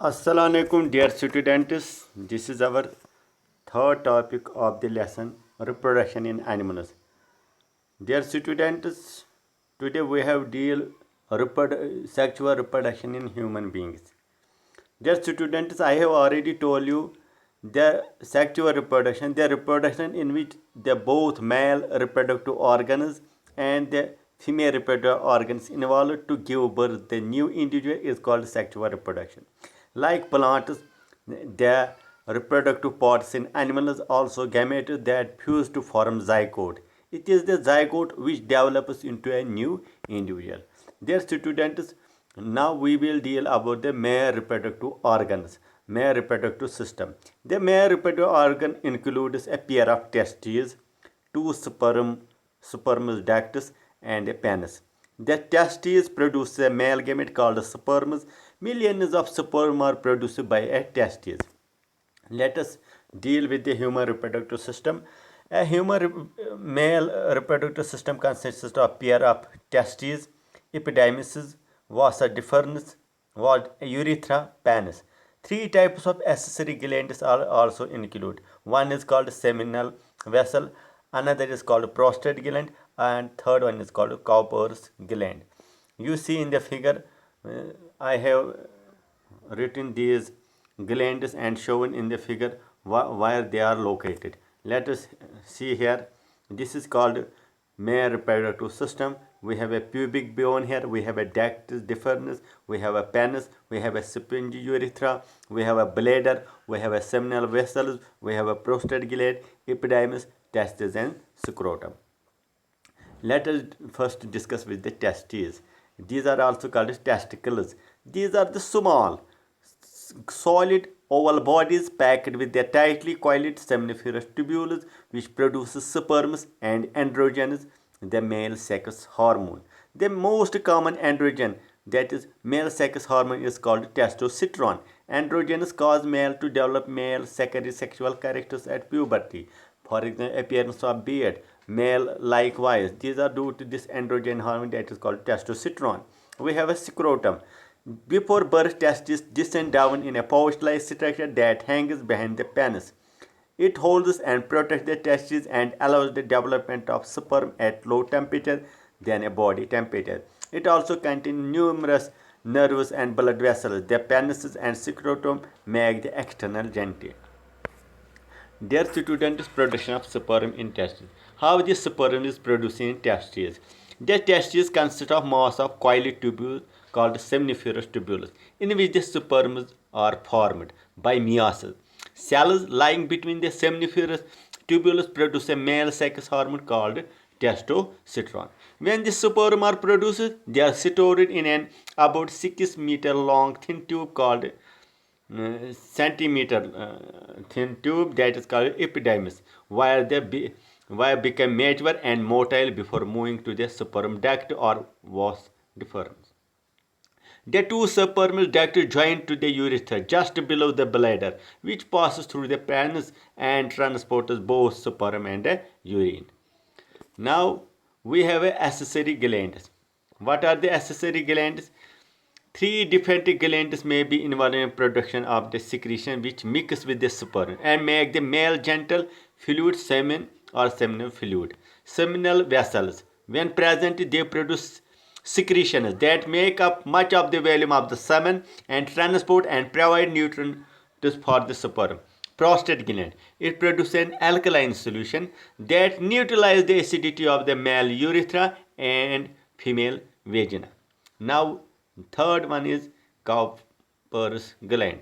Assalamualaikum dear students. This is our third topic of the lesson reproduction in animals. Dear students, today we have deal sexual reproduction in human beings. Dear students, I have already told you the sexual reproduction, the reproduction in which the both male reproductive organs and the female reproductive organs involved to give birth the new individual is called sexual reproduction. Like plants, the reproductive parts in animals also gametes that fuse to form zygote. It is the zygote which develops into a new individual. Dear students, now we will deal about the male reproductive organs, male reproductive system. The male reproductive organ includes a pair of testes, two sperm ducts, and a penis. The testes produce a male gamete called sperms. Millions of sperm are produced by a testes. Let us deal with the human reproductive system. A human male reproductive system consists of a pair of testes, epididymis, vasa deferens, urethra, penis. Three types of accessory glands are also included. One is called seminal vessel, another is called prostate gland, and third one is called Cowper's gland. You see in the figure, I have written these glands and shown in the figure where they are located. Let us see here. This is called male reproductive system. We have a pubic bone here, we have a ductus deferens, we have a penis, we have a springy urethra, we have a bladder, we have a seminal vessels, we have a prostate gland, epididymis, testes, and scrotum. Let us first discuss with the testes. These are also called as testicles. These are the small, solid oval bodies packed with their tightly coiled seminiferous tubules which produces sperms and androgens, the male sex hormone. The most common androgen, that is male sex hormone, is called testosterone. Androgens cause male to develop male secondary sexual characters at puberty. For example, appearance of beard, male likewise. These are due to this androgen hormone that is called testosterone. We have a scrotum. Before birth, testes descend down in a pouch-like structure that hangs behind the penis. It holds and protects the testes and allows the development of sperm at low temperature than a body temperature. It also contains numerous nerves and blood vessels. The penis and scrotum make the external genitalia. Their student is production of sperm in testes. How the sperm is produced in testes? The testes consist of mass of coiled tubules called seminiferous tubules, in which the sperms are formed by meiosis. Cells lying between the seminiferous tubules produce a male sex hormone called testosterone. When the sperm are produced, they are stored in an about 6-meter long thin tube called centimeter thin tube that is called epididymis, where become mature and motile before moving to the sperm duct or vas deferens. The two sperm ducts join to the urethra just below the bladder, which passes through the penis and transports both sperm and urine. Now we have accessory glands. What are the accessory glands? Three different glands may be involved in production of the secretion which mix with the sperm and make the male genital fluid semen or seminal fluid. Seminal vessels, when present, they produce secretions that make up much of the volume of the semen and transport and provide nutrients for the sperm. Prostate gland, it produces an alkaline solution that neutralizes the acidity of the male urethra and female vagina. Now, third one is Cowper's gland.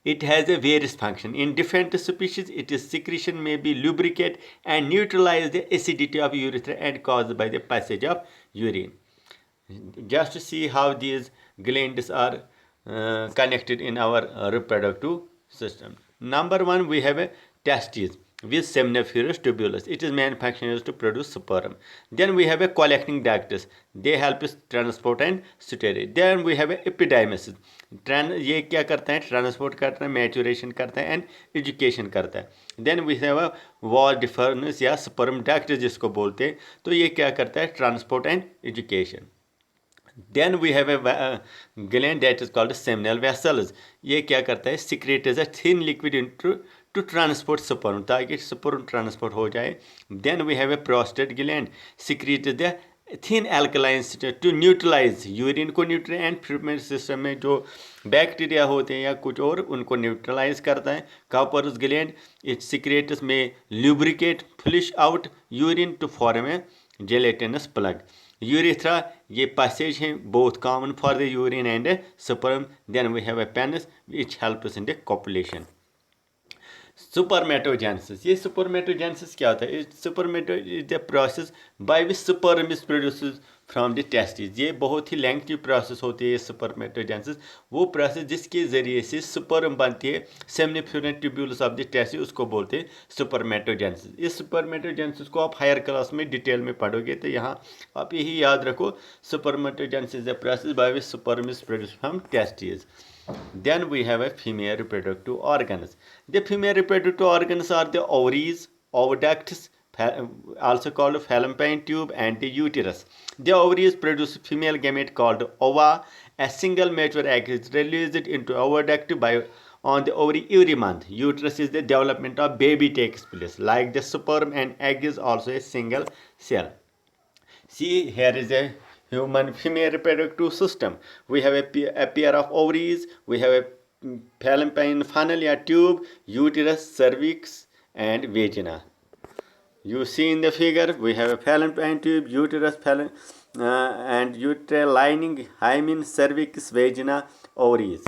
It has a various function. In different species, its secretion may be lubricate and neutralize the acidity of urethra and caused by the passage of urine. Just to see how these glands are connected in our reproductive system. Number one, we have a testes with seminiferous tubules. It is main function is to produce sperm. Then we have a collecting ducts. They help us transport and storage. Then we have a epididymis. ये क्या करता है? Transport करता है, maturation करता है and ejaculation करता है. Then we have a vas deferens या स्पर्म डक्ट जिसको बोलते हैं. तो ये क्या करता है? Transport and ejaculation. Then we have a gland that is called seminal vessels. ये क्या करता है, secretes a thin liquid into to transport sperm, ताकि sperm transport हो जाए. Then we have a prostate gland, secretes the thin alkaline to neutralize urine को neutral and filament system में जो बैक्टीरिया होते हैं या कुछ और उनको न्यूट्रलाइज करता है. Cowper's gland, it secretes में lubricate flush out urine to form a gelatinous plug. Urethra, ये passage है both common for the urine and sperm. Then we have a penis which helps in the copulation. Spermatogenesis, ये spermatogenesis क्या होता है? Spermatogenesis is the process by which sperm is produced from the testes. ये बहुत ही lengthy process होती है spermatogenesis, वो process जिसके जरिए से स्पर्म बनती है सेमिनिफेरम ट्यूब्यूल्स ऑफ द टेस्टिस, उसको बोलते हैं spermatogenesis. इस spermatogenesis को आप हायर क्लास में डिटेल में पढ़ोगे, तो यहाँ आप यही याद रखो, spermatogenesis is the process by which sperm is produced from testes. Then we have a female reproductive organs. The female reproductive organs are the ovaries, oviducts, also called fallopian tube, and the uterus. The ovaries produce female gamete called ova. A single mature egg is released into oviduct by on the ovary every month. Uterus is the development of baby takes place. Like the sperm and egg is also a single cell. See, here is a human female reproductive system. We have a pair of ovaries, we have a fallopian funnel or tube, uterus, cervix, and vagina. You see in the figure, we have a fallopian tube, uterus, and uterine lining, hymen, cervix, vagina, ovaries.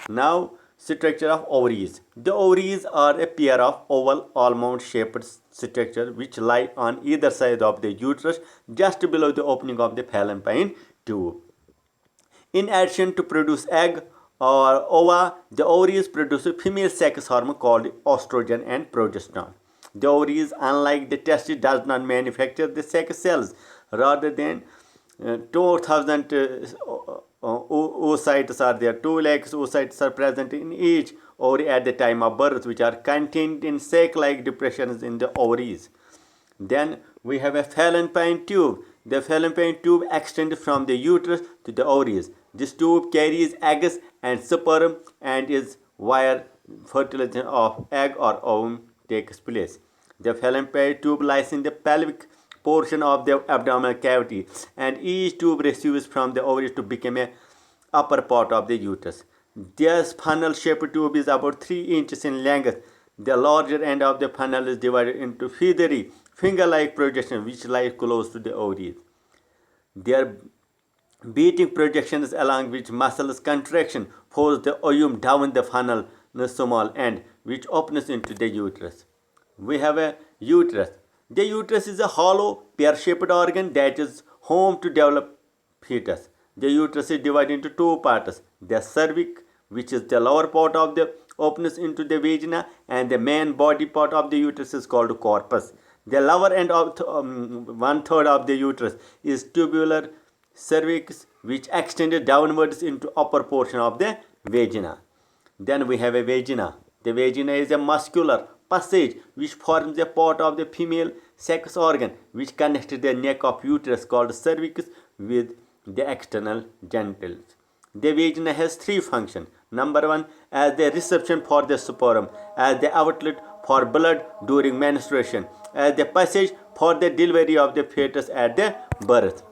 Now, structure of ovaries. The ovaries are a pair of oval almond shaped structure which lie on either side of the uterus just below the opening of the fallopian tube. In addition to produce egg or ova, the ovaries produce a female sex hormone called estrogen and progesterone. The ovaries, unlike the testes, does not manufacture the sex cells. Rather than 2000 oocytes are there. 2 lakhs oocytes are present in each ovary at the time of birth, which are contained in sac-like depressions in the ovaries. Then we have a fallopian tube. The fallopian tube extends from the uterus to the ovaries. This tube carries eggs and sperm and is where fertilization of egg or ovum takes place. The fallopian tube lies in the pelvic portion of the abdominal cavity, and each tube receives from the ovaries to become a upper part of the uterus. This funnel-shaped tube is about 3 inches in length. The larger end of the funnel is divided into feathery, finger-like projections which lie close to the ovaries. Their beating projections along which muscles contraction force the ovum down the funnel, the small end, which opens into the uterus. We have a uterus. The uterus is a hollow, pear-shaped organ that is home to develop fetus. The uterus is divided into 2 parts. The cervix, which is the lower part of the opens into the vagina, and the main body part of the uterus is called corpus. The lower end of 1/3 of the uterus is tubular cervix, which extends downwards into upper portion of the vagina. Then we have a vagina. The vagina is a muscular passage which forms a part of the female sex organ which connects the neck of uterus called cervix with the external genitals. The vagina has 3 functions. Number 1, as the reception for the sperm, as the outlet for blood during menstruation, as the passage for the delivery of the fetus at the birth.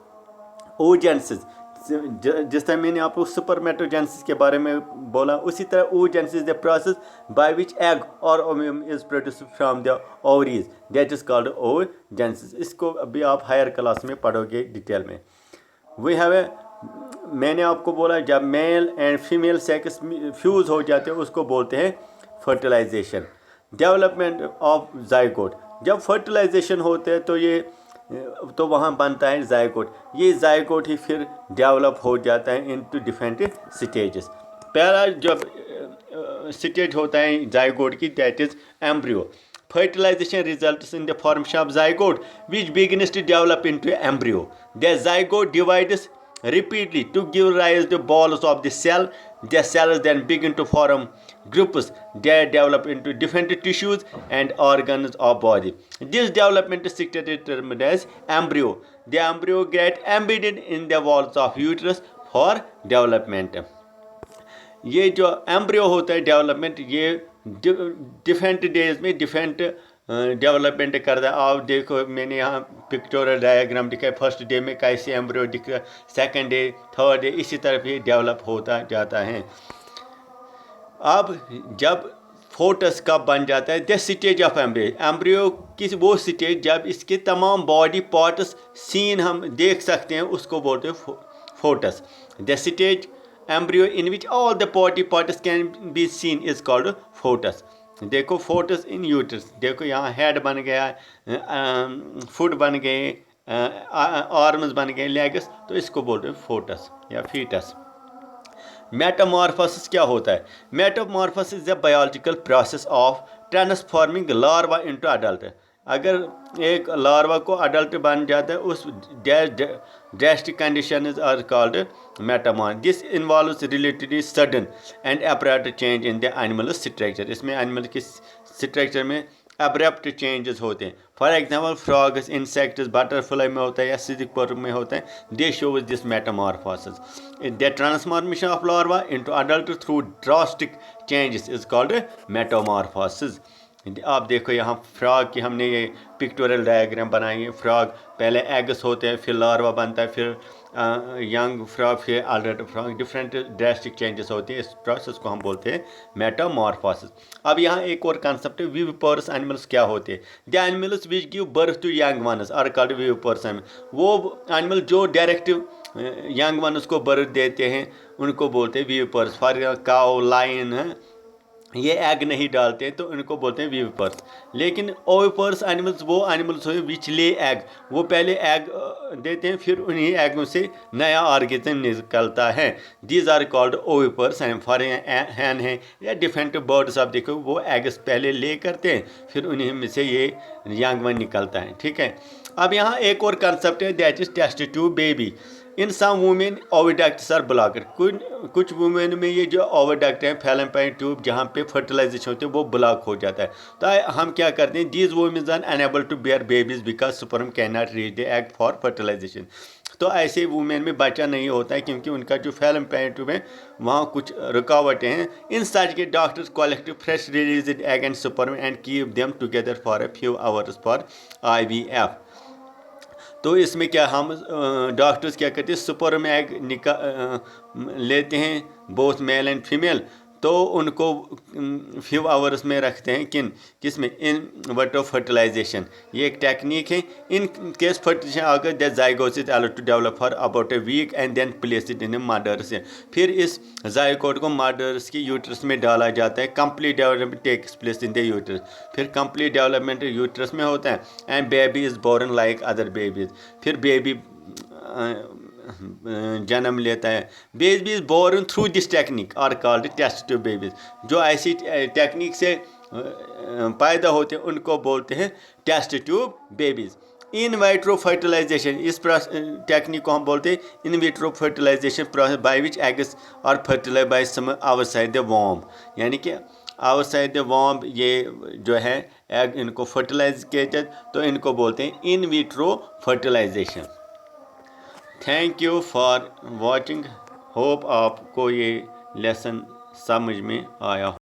oogenesis, जिस तरह मैंने आपको spermatogenesis के बारे में बोला, उसी तरह oogenesis is the process by which egg or ovum is produced from the ovaries. That is called oogenesis. इसको अभी आप हायर क्लास में पढ़ोगे डिटेल में. We have a, मैंने आपको बोला जब male and female sex fuse हो जाते हैं उसको बोलते हैं फर्टिलाइजेशन. डेवलपमेंट ऑफ जाइगोट, जब फर्टिलाइजेशन होते हैं तो वहाँ बनता है जाइगोट. ये जाइगोट ही फिर डेवलप हो जाता है इनटू डिफरेंट स्टेजेस. पहला जब स्टेज होता है जाइगोट की, that is embryo. Fertilization results in the formation of zygote which begins to develop into embryo. The zygote divides repeatedly to give rise to balls of the cell. The cells then begin to form groups that develop into different tissues and organs of body. This development is termed as embryo. The embryo gets embedded in the walls of uterus for development. ये जो embryo होता है development, ये different days में different development करता है. आप देखो मैंने यहाँ पिक्टोरियल डायग्राम दिखा है. फर्स्ट डे में कैसे एम्ब्रियो दिख रहा है, सेकेंड डे, थर्ड डे, इसी तरह ये डेवलप होता जाता है. अब जब फोटस कब बन जाता है, the stage of embryo. Embryo की वो स्टेज जब इसके तमाम बॉडी पार्ट्स सीन हम देख सकते हैं, उसको बोलते हैं photos. The stage embryo in which all the body parts can be seen is called foetus. देखो फोटस इन यूटरस. देखो यहाँ हेड बन गया, फुट बन गए, आर्म्स बन गए, लेग्स, तो इसको बोलते हैं फोटस या फीटस. मेटामॉर्फोसिस क्या होता है? Metamorphosis is a biological process of transforming larva into adult. अगर एक लार्वा को अडल्ट बन जाता है, उस drastic conditions are called metamorph. This involves relatively sudden and abrupt change in the animal structure. इसमें एनिमल के स्ट्रक्चर में अब्रप्ट चेंजेस होते हैं. For example frogs, insects, butterfly में होता है या सिजिक में होता है. They shows this metamorphosis. The transformation of larva into adult through drastic changes is called Metamorphosis. आप देखो यहाँ फ्रॉग की हमने ये पिक्टोरियल डायग्राम बनाई है. फ्रॉग पहले एग्स होते हैं, फिर लार्वा बनता है, फिर यंग फ्रॉग, फिर adult frog. Different drastic changes होते हैं. इस प्रोसेस को हम बोलते हैं मेटामॉर्फोसिस. अब यहाँ एक और कंसेप्ट है, विविपर्स एनिमल्स क्या होते हैं? The animals which give birth to young ones are called viviparous. वो एनिमल जो डायरेक्ट यंग वन्स को बर्थ देते हैं उनको बोलते हैं विविपर्स. फॉर काउ, लाइन है, ये एग नहीं डालते हैं तो इनको बोलते हैं विविपर्स. लेकिन ओविपर्स एनिमल्स वो एनिमल्स हुए विच ले एग. वो पहले एग देते हैं, फिर उन्हीं एगों से नया ऑर्गेनिज्म निकलता है. These are called oviparous. For hen है या डिफरेंट बर्ड्स, आप देखो वो एग्स पहले ले करते हैं, फिर उन्हीं में से ये यंग वन निकलता है. ठीक है. अब यहाँ एक और कंसेप्ट है, that is test tube baby. In some women oviducts are blocked. कुछ वुमेन में ये जो ओविडक्ट है, फैलोपियन ट्यूब, जहाँ पे फर्टिलाइजेशन होती है, वो ब्लॉक हो जाता है. तो हम क्या करते हैं, these women are unable to bear babies because sperm cannot reach the egg for fertilisation. तो ऐसे वुमेन में बच्चा नहीं होता है क्योंकि उनका जो फैलोपियन ट्यूब है वहाँ कुछ रुकावटें हैं. इन सच के doctors collect fresh released egg and sperm and keep them together for a few hours for IVF. तो इसमें क्या हम डॉक्टर्स क्या करते हैं, स्पर्म एग लेते हैं, बोथ मेल एंड फीमेल, तो उनको फ्यू आवर्स में रखते हैं. किसमें? In vitro of fertilisation. ये एक टेक्निक है. इन केस फर्टिलाइजेशन अगर the zygote is allowed to develop for about a week and then place it in mother's. फिर इस जाइगोट को मदर्स की यूट्रस में डाला जाता है. Complete development takes place in the uterus. फिर कंप्लीट डेवलपमेंट यूट्रस में होता है and baby is born like other babies. फिर बेबी जन्म लेता है. Babies born through this technique are called test tube babies. जो ऐसी टेक्निक से पैदा होते हैं उनको बोलते हैं test tube babies. In vitro fertilisation, इस टेक्निक को हम बोलते हैं in vitro fertilisation process by which eggs are fertilise by sperm outside the वॉर्म. यानी कि आउटसाइड द वॉर्म ये जो है एग, इनको फर्टिलाइज किया जाए तो इनको बोलते हैं in vitro fertilisation. Thank you for watching. Hope आपको ये लेसन समझ में आया.